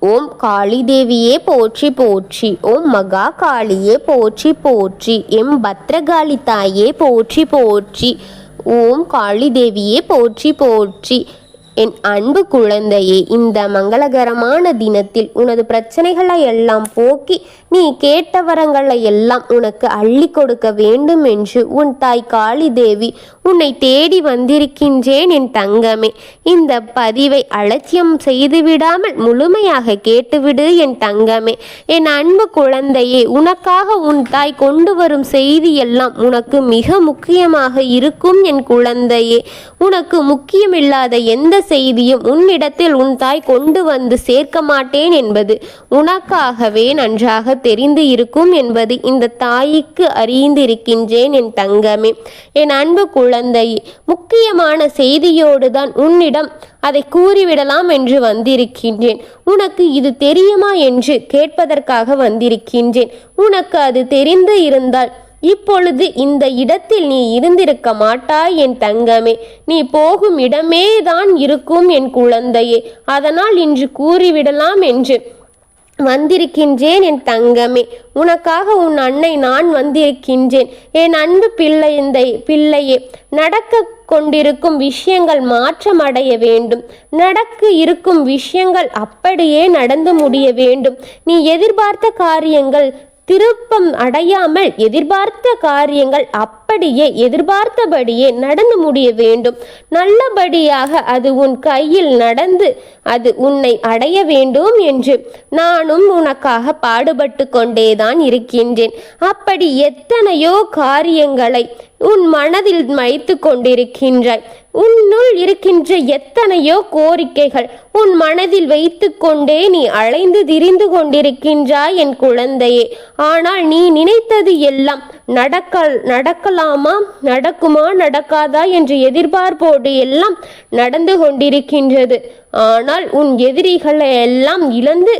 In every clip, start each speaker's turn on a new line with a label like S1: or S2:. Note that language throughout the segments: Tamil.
S1: ஓம் காளி தேவியே போற்றி போற்றி. ஓம் மகா காளியே போற்றி போற்றி. எம் பத்ரகாளி தாயே போற்றி போற்றி. ஓம் காளி தேவியே போற்றி போற்றி. என் அன்பு குழந்தையே, இந்த மங்களகரமான தினத்தில் உனது பிரச்சனைகளை எல்லாம் போக்கி நீ கேட்ட வரங்களை எல்லாம் உனக்கு அள்ளி கொடுக்க வேண்டும் என்று உன் தாய் காளி தேவி உன்னை தேடி வந்திருக்கின்றேன் என் தங்கமே. இந்த பதிவை அலட்சியம் செய்துவிடாமல் முழுமையாக கேட்டுவிடு என் தங்கமே. என் அன்பு குழந்தையே, உனக்காக உன் தாய் கொண்டு வரும் செய்தி எல்லாம் உனக்கு மிக முக்கியமாக இருக்கும் என் குழந்தையே. உனக்கு முக்கியமில்லாத எந்த செய்தியும் உன்னிடத்தில் உன் தாய் கொண்டு வந்து சேர்க்க மாட்டேன் என்பது உனக்காகவே நன்றாக தெரிந்து இருக்கும் என்பது இந்த தாய்க்கு அறிந்திருக்கின்றேன் என் தங்கமே. என் அன்பு குழந்தையே, முக்கியமான செய்தியோடு தான் உன்னிடம் அதை கூறிவிடலாம் என்று வந்திருக்கின்றேன். உனக்கு இது தெரியுமா என்று கேட்பதற்காக வந்திருக்கின்றேன். உனக்கு அது தெரிந்து இருந்தால் இப்பொழுது இந்த இடத்தில் நீ இருந்திருக்க மாட்டாய் என் தங்கமே. நீ போகும் இடமே தான் இருக்கும் என் குழந்தையே. அதனால் இன்று கூறிவிடலாம் என்று வந்திருக்கின்றேன் என் தங்கமே. உனக்காக உன் அன்னை நான் வந்திருக்கின்றேன். என் அன்பு பிள்ளையே, நடக்க கொண்டிருக்கும் விஷயங்கள் மாற்றமடைய வேண்டும். நடக்க இருக்கும் விஷயங்கள் அப்படியே நடந்து முடிய வேண்டும். நீ எதிர்பார்த்த காரியங்கள் திருப்பம் அடையாமல் எதிர்பார்த்த காரியங்கள் அப்படியே எதிர்பார்த்தபடியே நடந்து முடிய வேண்டும். நல்லபடியாக அது உன் கையில் நடந்து அது உன்னை அடைய வேண்டும் என்று நானும் உனக்காக பாடுபட்டு கொண்டேதான் இருக்கின்றேன். அப்படி எத்தனையோ காரியங்களை உன் மனதில் வைத்து கொண்டிருக்கின்றாய். உன்னுள் இருக்கின்ற எத்தனையோ கோரிக்கைகள் உன் மனதில் வைத்து கொண்டே நீ அலைந்து திரிந்து கொண்டிருக்கின்றாய் என் குழந்தையே. ஆனால் நீ நினைத்தது எல்லாம் நடக்கலாமா, நடக்குமா, நடக்காதா என்று எதிர்பார்ப்போடு எல்லாம் நடந்து கொண்டிருக்கின்றது. ஆனால் உன் எதிரிகளை எல்லாம் இழந்து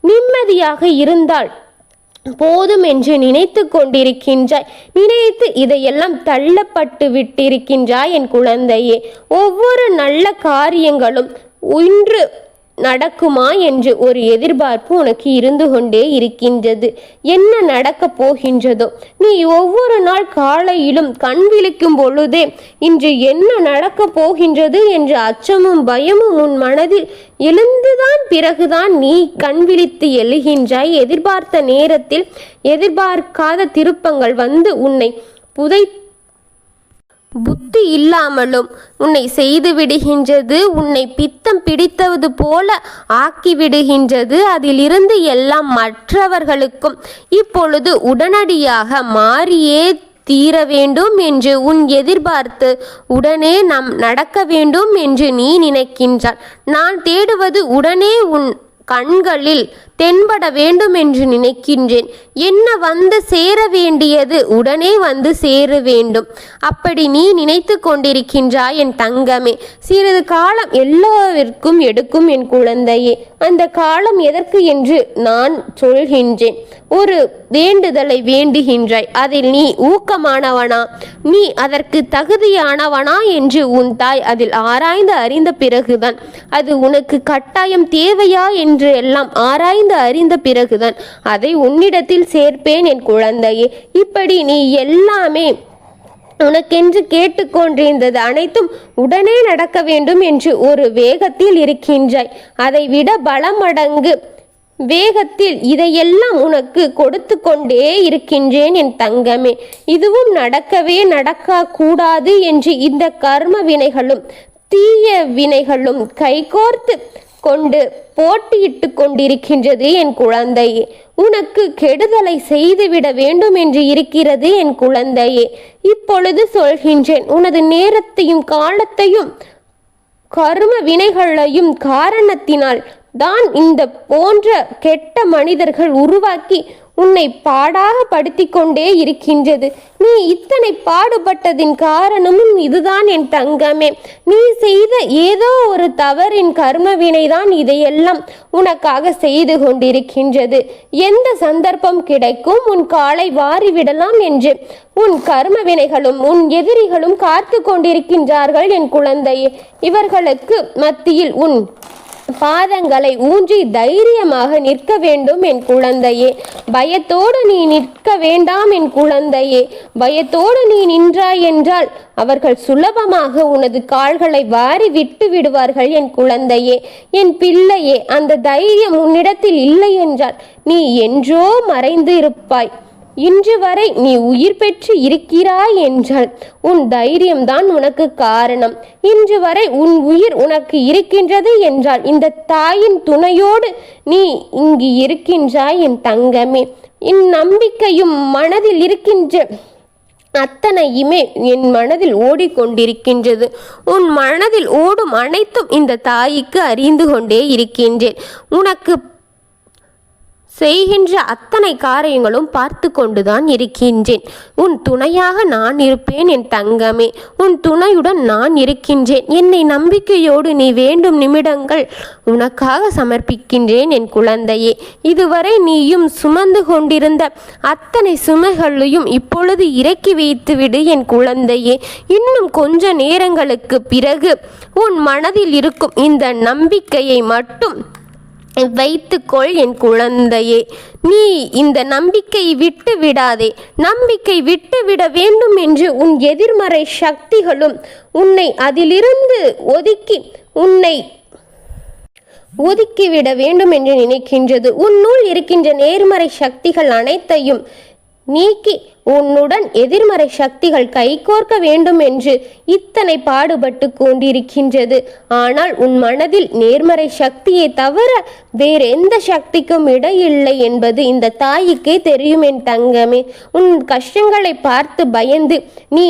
S1: நிம்மதியாக இருந்தால் போதும் என்று நினைத்து கொண்டிருக்கின்றாய். நினைத்து இதையெல்லாம் தள்ளப்பட்டு விட்டிருக்கின்றாய் என் குழந்தையே. ஒவ்வொரு நல்ல காரியங்களும் இன்று நடக்குமா என்று ஒரு எதிர்பார்ப்பு உனக்கு இருந்து கொண்டே இருக்கின்றது. என்ன நடக்கப் போகின்றதோ நீ ஒவ்வொரு நாள் காலையிலும் கண் விழிக்கும் பொழுதே இன்று என்ன நடக்கப் போகின்றது என்ற அச்சமும் பயமும் உன் மனதில் எழுந்துதான் பிறகுதான் நீ கண் விழித்து எழுகின்றாய். எதிர்பார்த்த நேரத்தில் எதிர்பார்க்காத திருப்பங்கள் வந்து உன்னை புத்தி இல்லாமலும் உன்னை செய்து விடுகின்றது. உன்னை பித்தம் பிடித்தது போல ஆக்கிவிடுகின்றது. அதிலிருந்து எல்லாம் மற்றவர்களுக்கும் இப்பொழுது உடனடியாக மாறியே தீர வேண்டும் என்று உன் எதிர்பார்த்து உடனே நடக்க வேண்டும் என்று நீ நினைக்கின்றாய். நான் தேடுவது உடனே உன் கண்களில் தென்பட வேண்டும் என்று நினைக்கின்றேன். என்ன வந்து சேர வேண்டியது உடனே வந்து சேர வேண்டும். அப்படி நீ நினைத்து கொண்டிருக்கின்றாய் என் தங்கமே. சிறிது காலம் எல்லாவிற்கும் எடுக்கும் என் குழந்தையே. அந்த காலம் எதற்கு என்று நான் சொல்கின்றேன். ஒரு வேண்டுதலை வேண்டுகின்றாய். அதில் நீ ஊக்கமானவனா, நீ அதற்கு தகுதியானவனா என்று உன் தாய் அதில் ஆராய்ந்து அறிந்த பிறகுதான் அது உனக்கு கட்டாயம் தேவையா என்று எல்லாம் ஆராய்ந்து அறிந்த பிறகுதான் அதை உன்னிடத்தில் சேர்ப்பேன் என் குழந்தையே. இப்படி நீ எல்லாமே உனக்கென்று கேட்டுக்கொண்டிருந்தது அனைத்தும் உடனே நடக்க வேண்டும் என்று ஒரு வேகத்தில் இருக்கின்றாய். அதை விட பலமடங்கு வேகத்தில் இதையெல்லாம் உனக்கு கொடுத்து கொண்டே இருக்கின்றேன் என் தங்கமே. இதுவும் நடக்க கூடாது என்று இந்த கர்ம வினைகளும் தீய வினைகளும் கைகோர்த்து கொண்டு போட்டியிட்டு கொண்டிருக்கின்றது என் குழந்தையே. உனக்கு கெடுதலை செய்துவிட வேண்டும் என்று இருக்கிறது என் குழந்தையே. இப்பொழுது சொல்கின்றேன், உனது நேரத்தையும் காலத்தையும் கர்ம வினைகளையும் காரணத்தினால் தான் இந்த போன்ற கெட்ட மனிதர்கள் உருவாக்கி உன்னை பாடாக படுத்தி கொண்டே இருக்கின்றது. நீ இத்தனை பாடுபட்டதின் காரணமும் இதுதான் என் தங்கமே. நீ செய்த ஏதோ ஒரு தவறின் கர்மவினைதான் இதையெல்லாம் உனக்காக செய்து கொண்டிருக்கின்றது. எந்த சந்தர்ப்பம் கிடைக்கும் உன் காலை வாரிவிடலாம் என்று உன் கர்மவினைகளும் உன் எதிரிகளும் காத்து கொண்டிருக்கின்றார்கள் என் குழந்தையே. இவர்களுக்கு மத்தியில் உன் பாதங்களை ஊன்றி தைரியமாக நிற்க வேண்டும் என் குழந்தையே. பயத்தோடு நீ நிற்க வேண்டாம் என் குழந்தையே. பயத்தோடு நீ நின்றாய் என்றால் அவர்கள் சுலபமாக உனது கால்களை வாரி விட்டு விடுவார்கள் என் குழந்தையே, என் பிள்ளையே. அந்த தைரியம் உன்னிடத்தில் இல்லை என்றால் நீ என்றோ மறைந்து இருப்பாய். இன்று வரை நீ உயிர் பெற்று இருக்கிறாய் என்றால் உன் தைரியம்தான் உனக்கு காரணம். இன்று வரை உன் உயிர் உனக்கு இருக்கின்றது என்றால் இந்த தாயின் துணையோடு நீ இங்கு இருக்கின்றாய் என் தங்கமே. இந்நம்பிக்கையும் மனதில் இருக்கின்ற அத்தனையுமே என் மனதில் ஓடிக்கொண்டிருக்கின்றது. உன் மனதில் ஓடும் அனைத்தும் இந்த தாய்க்கு அறிந்து கொண்டே இருக்கின்றேன். உனக்கு செய்கின்ற அத்தனை காரியங்களும் பார்த்து கொண்டுதான் இருக்கின்றேன். உன் துணையாக நான் இருப்பேன் என் தங்கமே. உன் துணையுடன் நான் இருக்கின்றேன். என்னை நம்பிக்கையோடு நீ வேண்டும் நிமிடங்கள் உனக்காக சமர்ப்பிக்கின்றேன் என் குழந்தையே. இதுவரை நீயும் சுமந்து கொண்டிருந்த அத்தனை சுமைகளையும் இப்பொழுது இறக்கி வைத்து விடு என் குழந்தையே. இன்னும் கொஞ்ச நேரங்களுக்கு பிறகு உன் மனதில் இருக்கும் இந்த நம்பிக்கையை மட்டும் வைத்துக்கொள் என் குழந்தையே. நீ இந்த நம்பிக்கையை விட்டு விடாதே. நம்பிக்கை விட்டுவிட வேண்டும் என்று உன் எதிர்மறை சக்திகளும் உன்னை அதிலிருந்து ஒதுக்கிவிட வேண்டும் என்று நினைக்கின்றது. உன்னுள் இருக்கின்ற நேர்மறை சக்திகள் அனைத்தையும் நீக்கி உன்னுடன் எதிர்மறை சக்திகள் கைகோர்க்க வேண்டும் என்று இத்தனை பாடுபட்டு கொண்டிருக்கின்றது. ஆனால் உன் மனதில் நேர்மறை சக்தியை தவிர வேறு எந்த சக்திக்கும் இடையில்லை என்பது இந்த தாய்க்கே தெரியும் என் தங்கமே. உன் கஷ்டங்களை பார்த்து பயந்து நீ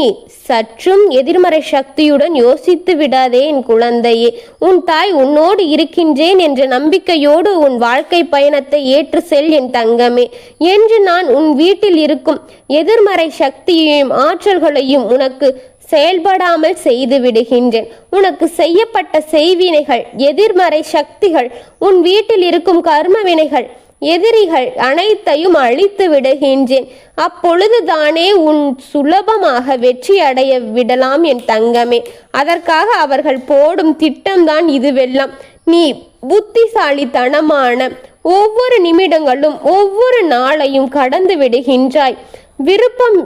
S1: சற்றும் எதிர்மறை சக்தியுடன் யோசித்து விடாதே என் குழந்தையே. உன் தாய் உன்னோடு இருக்கின்றேன் என்ற நம்பிக்கையோடு உன் வாழ்க்கை பயணத்தை ஏற்று செல் என் தங்கமே. என்று நான் உன் வீட்டில் இருக்கும் எதிர்மறை சக்தியையும் ஆற்றல்களையும் உனக்கு செயல்படாமல் செய்து விடுகின்றேன். உனக்கு செய்யப்பட்ட செய்வினைகள், எதிர்மறை சக்திகள், உன் வீட்டில் இருக்கும் கர்ம வினைகள், எதிரிகள் அனைத்தையும் அழித்து விடுகின்றேன். அப்பொழுதுதானே உன் சுலபமாக வெற்றி அடைய விடலாம் என் தங்கமே. அதற்காக அவர்கள் போடும் திட்டம்தான் இதுவெல்லாம். நீ புத்திசாலித்தனமான ஒவ்வொரு நிமிடங்களும் ஒவ்வொரு நாளையும் கடந்து விடுகின்றாய். விருப்பம்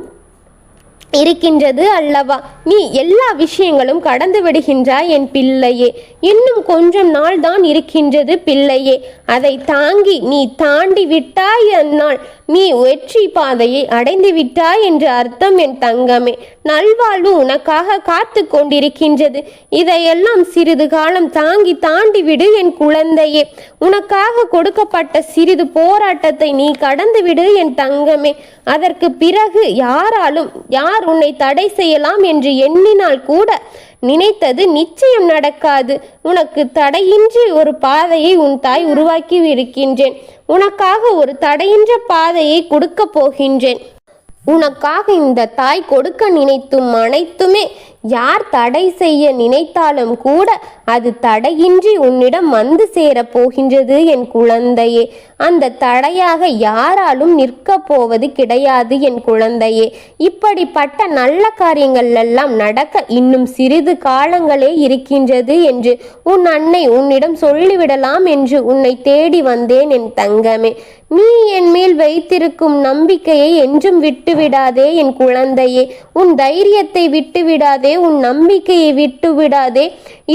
S1: இருக்கின்றது அல்லவா? நீ எல்லா விஷயங்களும் கடந்து விடுகின்றாய் என் பிள்ளையே. இன்னும் கொஞ்சம் நாள் தான் இருக்கின்றது பிள்ளையே. அதை தாங்கி நீ தாண்டி விட்டாய் என்னால் நீ வெற்றி பாதையை அடைந்து விட்டாய் என்று அர்த்தம் என் தங்கமே. நல்வாழ்வு உனக்காக காத்து கொண்டிருக்கின்றது. இதையெல்லாம் சிறிது காலம் தாண்டி விடு என் குழந்தையே. உனக்காக கொடுக்கப்பட்ட சிறிது போராட்டத்தை நீ கடந்து விடு என் தங்கமே. அதற்கு பிறகு யார் உன்னை தடை செய்யலாம் என்று எண்ணினால் கூட நினைத்தது நிச்சயம் நடக்காது. உனக்கு தடையின்றி ஒரு பாதையை உன் தாய் உருவாக்கி இருக்கின்றேன். உனக்காக ஒரு தடையின்ற பாதையை கொடுக்க போகின்றேன். உனக்காக இந்த தாய் கொடுக்க நினைத்தும் அனைத்துமே யார் தடை செய்ய நினைத்தாலும் கூட அது தடையின்றி உன்னிடம் வந்து சேரப் போகின்றது என் குழந்தையே. அந்த தடையாக யாராலும் நிற்க போவது கிடையாது என் குழந்தையே. இப்படிப்பட்ட நல்ல காரியங்கள் எல்லாம் நடக்க இன்னும் சிறிது காலங்களே இருக்கின்றது என்று உன் அன்னை உன்னிடம் சொல்லிவிடலாம் என்று உன்னை தேடி வந்தேன் என் தங்கமே. நீ என் மேல் வைத்திருக்கும் நம்பிக்கையை என்றும் விட்டுவிடாதே என் குழந்தையே. உன் தைரியத்தை விட்டுவிடாதே, உன் நம்பிக்கையை விட்டுவிடாதே.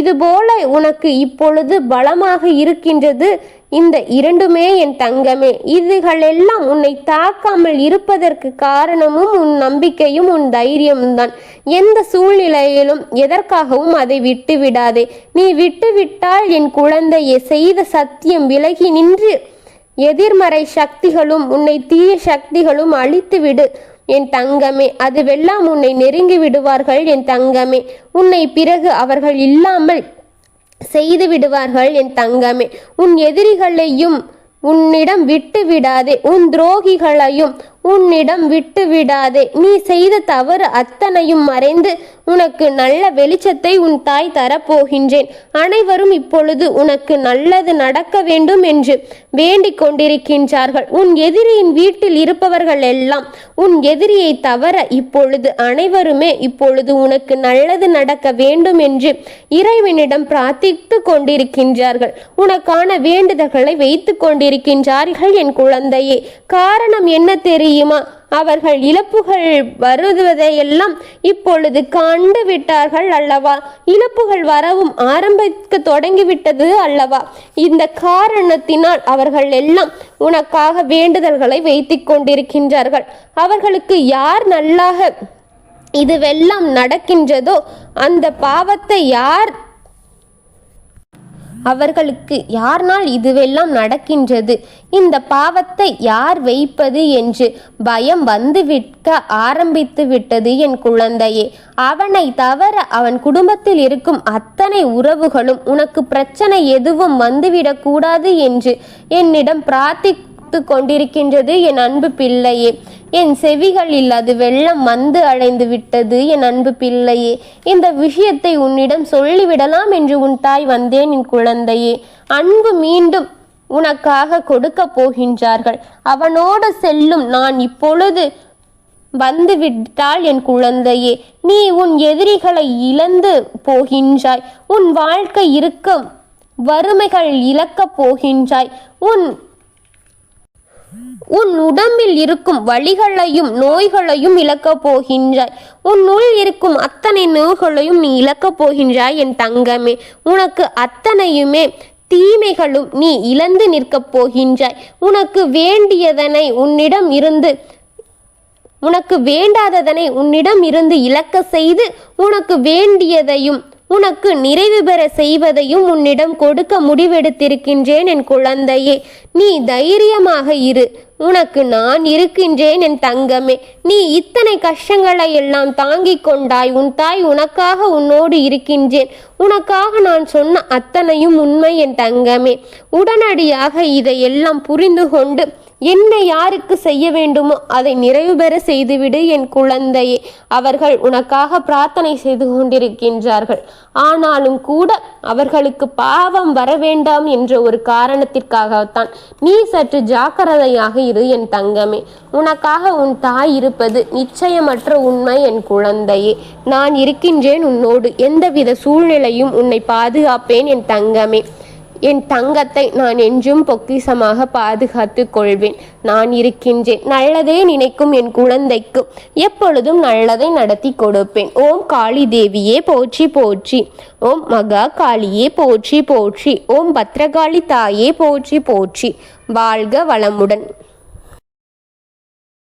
S1: இதுபோல உனக்கு இப்பொழுது பலமாக இருக்கின்றது இந்த இரண்டுமே என் தங்கமே. இதுகளெல்லாம் உன்னை தாக்காமல் இருப்பதற்கு காரணமும் உன் நம்பிக்கையும் உன் தைரியம்தான். எந்த சூழ்நிலையிலும் எதற்காகவும் அதை விட்டுவிடாதே. நீ விட்டுவிட்டால் என் குழந்தையை செய்த சத்தியம் விலகி நின்று எதிர்மறை சக்திகளும் உன்னை தீய சக்திகளும் அழித்துவிடு என் தங்கமே. அதுவெல்லாம் உன்னை நெருங்கி விடுவார்கள் என் தங்கமே. உன்னை பிறகு அவர்கள் இல்லாமல் செய்து விடுவார்கள் என் தங்கமே. உன் எதிரிகளையும் உன்னிடம் விட்டு விடாதே. உன் துரோகிகளையும் உன்னிடம் விட்டு விடாதே. நீ செய்த தவறு அத்தனையும் மறைந்து உனக்கு நல்ல வெளிச்சத்தை உன் தாய் தரப்போகின்றேன். அனைவரும் இப்பொழுது உனக்கு நல்லது நடக்க வேண்டும் என்று வேண்டிக் கொண்டிருக்கின்றார்கள். உன் எதிரியின் வீட்டில் இருப்பவர்கள் எல்லாம் உன் எதிரியை தவிர இப்பொழுது அனைவருமே இப்பொழுது உனக்கு நல்லது நடக்க வேண்டும் என்று இறைவனிடம் பிரார்த்தித்து கொண்டிருக்கின்றார்கள். உனக்கான வேண்டுதல்களை வைத்து கொண்டிருக்கின்றார்கள் என் குழந்தையே. காரணம் என்ன தெரியுமா? அவர்கள் இழப்புகள் வருவதையெல்லாம் இப்பொழுது கண்டு விட்டார்கள் அல்லவா? இழப்புகள் வரவும் ஆரம்பிக்க தொடங்கிவிட்டது அல்லவா? இந்த காரணத்தினால் அவர்கள் எல்லாம் உனக்காக வேண்டுதல்களை வைத்து கொண்டிருக்கின்றார்கள். அவர்களுக்கு யார் நல்லாக இதுவெல்லாம் நடக்கின்றதோ அந்த பாவத்தை அவர்களுக்கு யார்னால் இதுவெல்லாம் நடக்கின்றது, இந்த பாவத்தை யார் வைப்பது என்று பயம் வந்துவிட்ட ஆரம்பித்து விட்டது என் குழந்தையே. அவனை தவிர அவன் குடும்பத்தில் இருக்கும் அத்தனை உறவுகளும் உனக்கு பிரச்சனை எதுவும் வந்துவிடக்கூடாது என்று என்னிடம் பிரார்த்தித்து கொண்டிருக்கின்றது என் அன்பு பிள்ளையே. என் செவிகளில் அது வெள்ளம் வந்து அடைந்து விட்டது என் அன்பு பிள்ளையே. இந்த விஷயத்தை உன்னிடம் சொல்லிவிடலாம் என்று உன் தாய் வந்தேன் என் குழந்தையே. அன்பு மீண்டும் உனக்காக கொடுக்க போகின்றார்கள். அவனோடு செல்லும் நான் இப்பொழுது வந்துவிட்டால் என் குழந்தையே, நீ உன் எதிரிகளை இழந்து போகின்றாய். உன் வாழ்க்கை இருக்க வறுமைகள் இழக்கப் போகின்றாய். உன் உடம்பில் இருக்கும் வலிகளையும் நோய்களையும் இழக்கப் போகின்றாய். உன்னுள் இருக்கும் அத்தனை நோய்களையும் நீ இழக்கப் போகின்றாய் என் தங்கமே. உனக்கு அத்தனையுமே தீமைகளும் நீ இழந்து நிற்கப் போகின்றாய். உனக்கு வேண்டாததனை உன்னிடம் இருந்து இழக்க செய்து உனக்கு வேண்டியதையும் உனக்கு நிறைவு பெற செய்வதையும் உன்னிடம் கொடுக்க முடிவெடுத்திருக்கின்றேன் என் குழந்தையே. நீ தைரியமாக இரு. உனக்கு நான் இருக்கின்றேன் என் தங்கமே. நீ இத்தனை கஷ்டங்களை எல்லாம் தாங்கிக் கொண்டாய். உன் தாய் உனக்காக உன்னோடு இருக்கின்றேன். உனக்காக நான் சொன்ன அத்தனையும் உண்மை என் தங்கமே. உடனடியாக இதையெல்லாம் புரிந்து கொண்டு என்ன யாருக்கு செய்ய வேண்டுமோ அதை நிறைவு பெற செய்துவிடு என் குழந்தையே. அவர்கள் உனக்காக பிரார்த்தனை செய்து கொண்டிருக்கின்றார்கள். ஆனாலும் கூட அவர்களுக்கு பாவம் வர வேண்டாம் என்ற ஒரு காரணத்திற்காகத்தான். நீ சற்று ஜாக்கிரதையாக இரு என் தங்கமே. உனக்காக உன் தாய் இருப்பது நிச்சயமற்ற உண்மை என் குழந்தையே. நான் இருக்கின்றேன் உன்னோடு. எந்தவித சூழ்நிலையும் உன்னை பாதுகாப்பேன் என் தங்கமே. என் தங்கத்தை நான் என்றும் பொக்கிசமாக பாதுகாத்து கொள்வேன். நான் இருக்கின்றேன். நல்லதே நினைக்கும் என் குழந்தைக்கு எப்பொழுதும் நல்லதை நடத்தி கொடுப்பேன். ஓம் காளி தேவியே போற்றி போற்றி. ஓம் மகா காளியே போற்றி போற்றி. ஓம் பத்ரகாளி தாயே போற்றி போற்றி. வாழ்க வளமுடன்.